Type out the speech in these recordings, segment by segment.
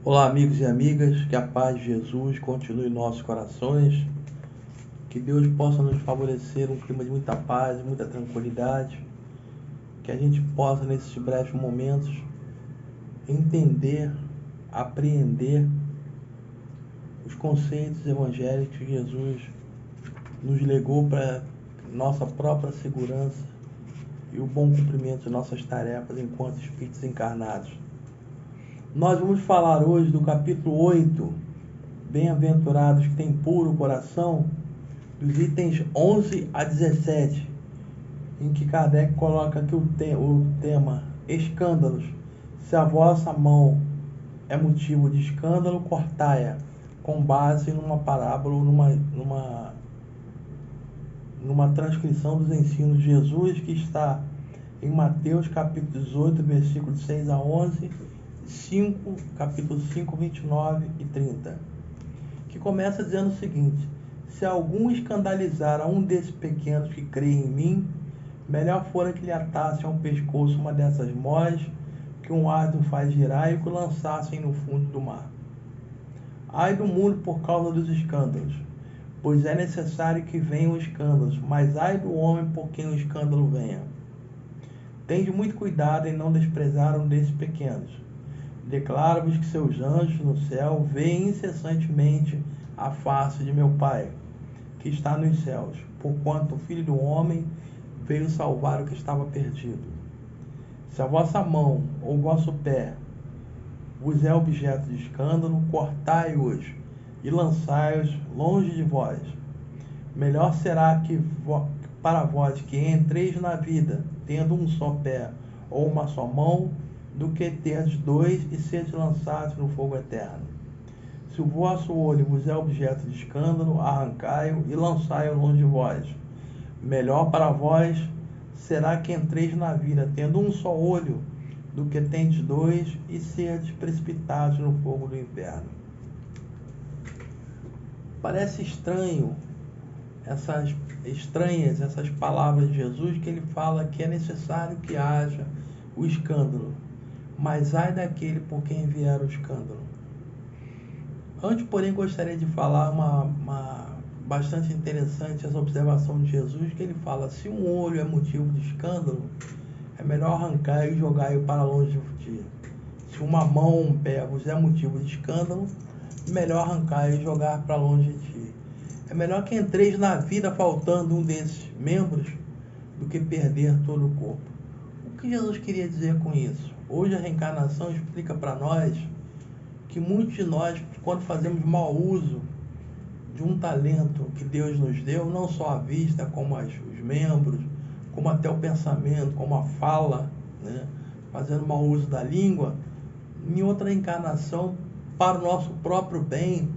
Olá, amigos e amigas, que a paz de Jesus continue em nossos corações, que Deus possa nos favorecer um clima de muita paz, muita tranquilidade, que a gente possa, nesses breves momentos, entender, apreender os conceitos evangélicos que Jesus nos legou para nossa própria segurança e o bom cumprimento de nossas tarefas enquanto espíritos encarnados. Nós vamos falar hoje do capítulo 8, Bem-aventurados que têm puro coração, dos itens 11 a 17, em que Kardec coloca aqui o tema escândalos. Se a vossa mão é motivo de escândalo, cortai-a, com base numa parábola, numa transcrição dos ensinos de Jesus, que está em Mateus capítulo 18, versículos 6 a 11, capítulo 5, 29 e 30, que começa dizendo o seguinte: se algum escandalizar a um desses pequenos que creem em mim, melhor fora que lhe atassem ao pescoço uma dessas mós que um asno faz girar e que o lançassem no fundo do mar. Ai do mundo por causa dos escândalos, pois é necessário que venham escândalos, mas ai do homem por quem o escândalo venha. Tende muito cuidado em não desprezar um desses pequenos. Declaro-vos que seus anjos no céu veem incessantemente a face de meu Pai, que está nos céus, porquanto o Filho do Homem veio salvar o que estava perdido. Se a vossa mão ou o vosso pé vos é objeto de escândalo, cortai-os e lançai-os longe de vós. Melhor será para vós que entreis na vida, tendo um só pé ou uma só mão, do que terdes dois e seres lançados no fogo eterno. Se o vosso olho vos é objeto de escândalo, arrancai-o e lançai-o longe de vós. Melhor para vós será que entreis na vida tendo um só olho, do que tendes dois e serdes precipitados no fogo do inferno. Parece estranho essas palavras de Jesus, que ele fala que é necessário que haja o escândalo, mas ai daquele por quem vier o escândalo. Antes, porém, gostaria de falar bastante interessante essa observação de Jesus, que ele fala: se um olho é motivo de escândalo, é melhor arrancar e jogar-o para longe de ti. Se uma mão ou um pé vos é motivo de escândalo, melhor arrancar e jogar para longe de ti. É melhor que entreis na vida faltando um desses membros do que perder todo o corpo. O que Jesus queria dizer com isso? Hoje a reencarnação explica para nós que muitos de nós, quando fazemos mau uso de um talento que Deus nos deu, não só a vista, como os membros, como até o pensamento, como a fala, né? Fazendo mau uso da língua, em outra encarnação, para o nosso próprio bem,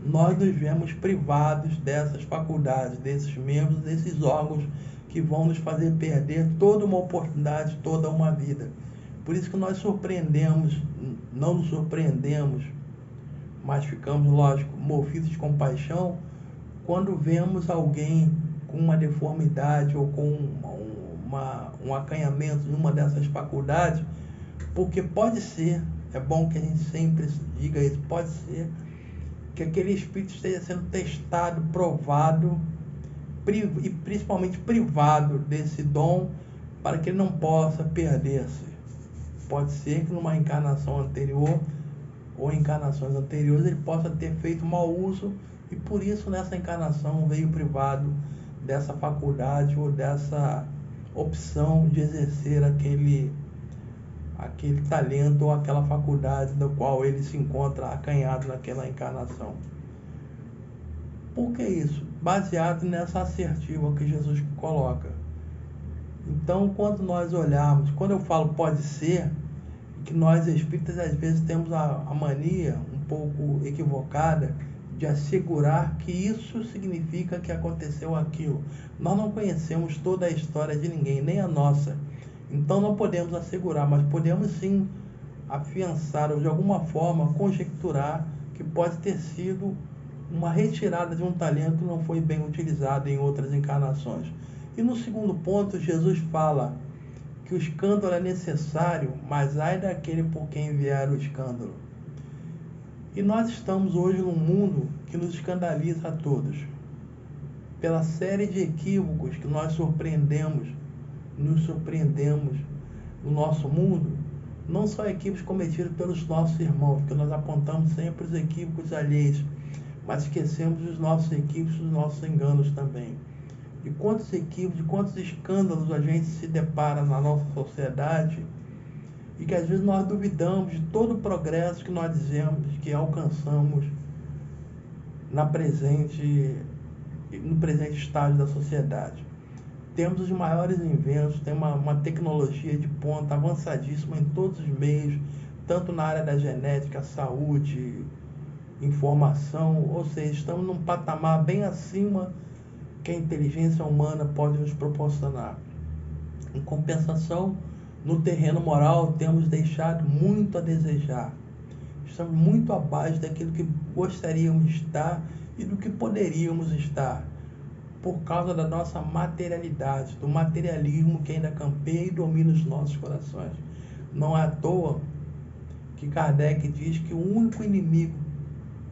nós nos vemos privados dessas faculdades, desses membros, desses órgãos que vão nos fazer perder toda uma oportunidade, toda uma vida. Por isso que nós não nos surpreendemos, mas ficamos, lógico, movidos de compaixão quando vemos alguém com uma deformidade ou com um acanhamento em uma dessas faculdades, porque pode ser, é bom que a gente sempre diga isso, pode ser que aquele espírito esteja sendo testado, provado e principalmente privado desse dom, para que ele não possa perder-se. Pode ser que numa encarnação anterior ou encarnações anteriores ele possa ter feito mau uso e por isso nessa encarnação veio privado dessa faculdade ou dessa opção de exercer aquele talento ou aquela faculdade do qual ele se encontra acanhado naquela encarnação. Por que isso? Baseado nessa assertiva que Jesus coloca. Então, quando nós olharmos, quando eu falo pode ser, que nós espíritas às vezes temos a mania um pouco equivocada de assegurar que isso significa que aconteceu aquilo. Nós não conhecemos toda a história de ninguém, nem a nossa. Então não podemos assegurar, mas podemos sim afiançar ou de alguma forma conjecturar que pode ter sido uma retirada de um talento que não foi bem utilizado em outras encarnações. E no segundo ponto, Jesus fala que o escândalo é necessário, mas ai daquele por quem vier o escândalo. E nós estamos hoje num mundo que nos escandaliza a todos, pela série de equívocos que nós nos surpreendemos no nosso mundo, não só equívocos cometidos pelos nossos irmãos, porque nós apontamos sempre os equívocos alheios, mas esquecemos os nossos equívocos, os nossos enganos também. De quantos equívocos, de quantos escândalos a gente se depara na nossa sociedade, e que às vezes nós duvidamos de todo o progresso que nós dizemos que alcançamos no presente estágio da sociedade. Temos os maiores inventos, tem uma tecnologia de ponta avançadíssima em todos os meios, tanto na área da genética, saúde, informação, ou seja, estamos num patamar bem acima que a inteligência humana pode nos proporcionar. Em compensação, no terreno moral, temos deixado muito a desejar. Estamos muito abaixo daquilo que gostaríamos de estar e do que poderíamos estar, por causa da nossa materialidade, do materialismo que ainda campeia e domina os nossos corações. Não é à toa que Kardec diz que o único inimigo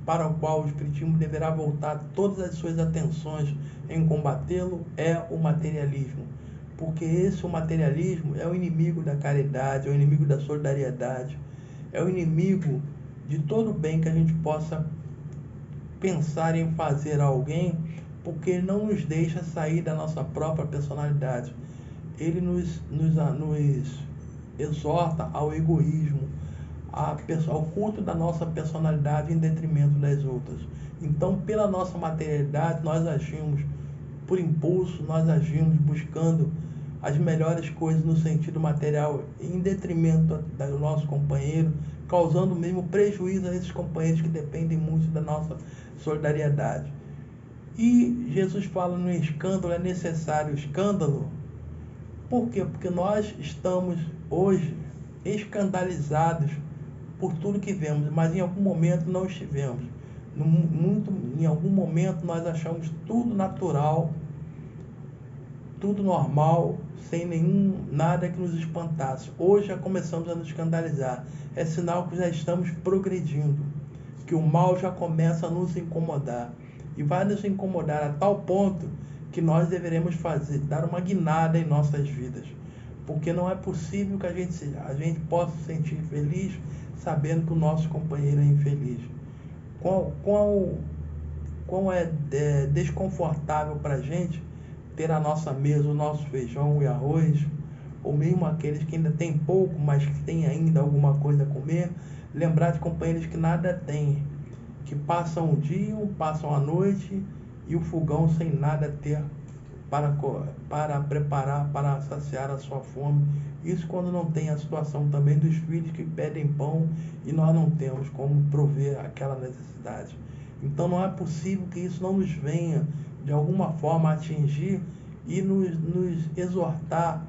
para o qual o Espiritismo deverá voltar todas as suas atenções em combatê-lo é o materialismo. Porque o materialismo é o inimigo da caridade, é o inimigo da solidariedade, é o inimigo de todo o bem que a gente possa pensar em fazer a alguém, porque ele não nos deixa sair da nossa própria personalidade. Ele nos exorta ao egoísmo, ao culto da nossa personalidade em detrimento das outras. Então, pela nossa materialidade, nós agimos por impulso, nós agimos buscando as melhores coisas no sentido material em detrimento do nosso companheiro, causando mesmo prejuízo a esses companheiros que dependem muito da nossa solidariedade. E Jesus fala no escândalo, é necessário escândalo. Por quê? Porque nós estamos hoje escandalizados por tudo que vemos, mas em algum momento não estivemos. Em algum momento nós achamos tudo natural, tudo normal, sem nada que nos espantasse. Hoje já começamos a nos escandalizar. É sinal que já estamos progredindo, que o mal já começa a nos incomodar. E vai nos incomodar a tal ponto que nós deveremos dar uma guinada em nossas vidas. Porque não é possível que a gente possa se sentir feliz sabendo que o nosso companheiro é infeliz. Quão é desconfortável para a gente ter à nossa mesa o nosso feijão e arroz, ou mesmo aqueles que ainda têm pouco, mas que têm ainda alguma coisa a comer, lembrar de companheiros que nada têm, que passam o dia, passam a noite e o fogão sem nada ter para preparar, para saciar a sua fome. Isso quando não tem a situação também dos filhos que pedem pão e nós não temos como prover aquela necessidade. Então não é possível que isso não nos venha de alguma forma atingir e nos exortar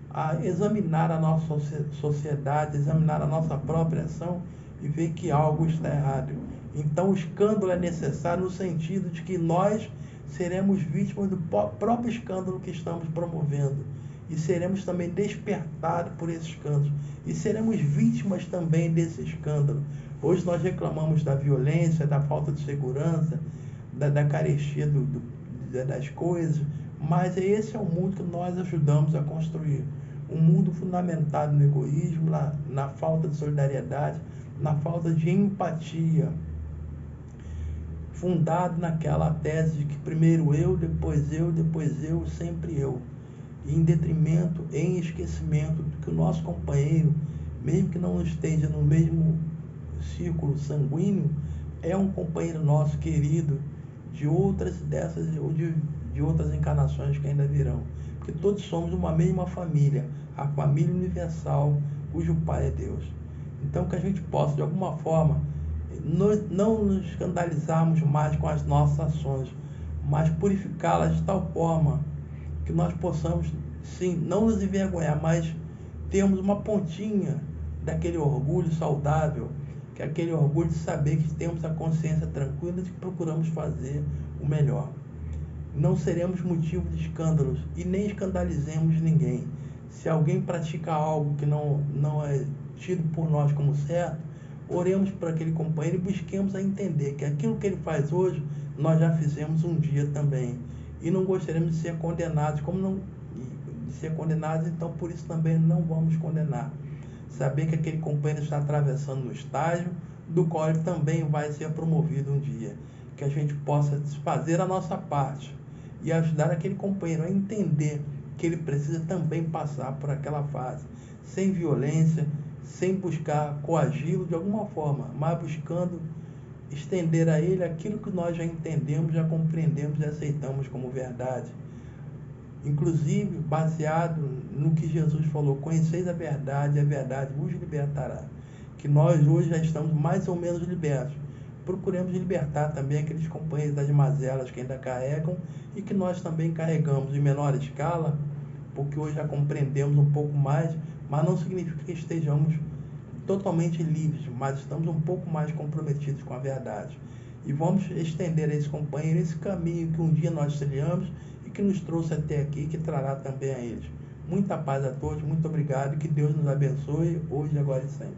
a examinar a nossa sociedade, examinar a nossa própria ação e ver que algo está errado. Então o escândalo é necessário no sentido de que nós seremos vítimas do próprio escândalo que estamos promovendo e seremos também despertados por esse escândalo e seremos vítimas também desse escândalo. Hoje nós reclamamos da violência, da falta de segurança, da carestia das coisas, mas esse é o mundo que nós ajudamos a construir. Um mundo fundamentado no egoísmo, na falta de solidariedade, na falta de empatia, fundado naquela tese de que primeiro eu, depois eu, sempre eu. E em detrimento, em esquecimento do que o nosso companheiro, mesmo que não esteja no mesmo círculo sanguíneo, é um companheiro nosso querido de outras dessas ou de outras encarnações que ainda virão. Porque todos somos uma mesma família, a família universal, cujo Pai é Deus. Então que a gente possa, de alguma forma, não nos escandalizarmos mais com as nossas ações, mas purificá-las de tal forma que nós possamos, sim, não nos envergonhar, mas termos uma pontinha daquele orgulho saudável, que é aquele orgulho de saber que temos a consciência tranquila de que procuramos fazer o melhor. Não seremos motivo de escândalos e nem escandalizemos ninguém. Se alguém pratica algo que não é tido por nós como certo, oremos por aquele companheiro e busquemos a entender que aquilo que ele faz hoje, nós já fizemos um dia também. E não gostaríamos de ser condenados, então por isso também não vamos condenar. Saber que aquele companheiro está atravessando no estágio, do qual ele também vai ser promovido um dia. Que a gente possa fazer a nossa parte e ajudar aquele companheiro a entender que ele precisa também passar por aquela fase, sem violência, sem buscar coagi-lo de alguma forma, mas buscando estender a ele aquilo que nós já entendemos, já compreendemos e aceitamos como verdade. Inclusive, baseado no que Jesus falou, conheceis a verdade vos libertará. Que nós hoje já estamos mais ou menos libertos. Procuremos libertar também aqueles companheiros das mazelas que ainda carregam e que nós também carregamos em menor escala, porque hoje já compreendemos um pouco mais, mas não significa que estejamos totalmente livres, mas estamos um pouco mais comprometidos com a verdade. E vamos estender a esse companheiro esse caminho que um dia nós trilhamos e que nos trouxe até aqui, que trará também a eles. Muita paz a todos, muito obrigado e que Deus nos abençoe hoje, agora e sempre.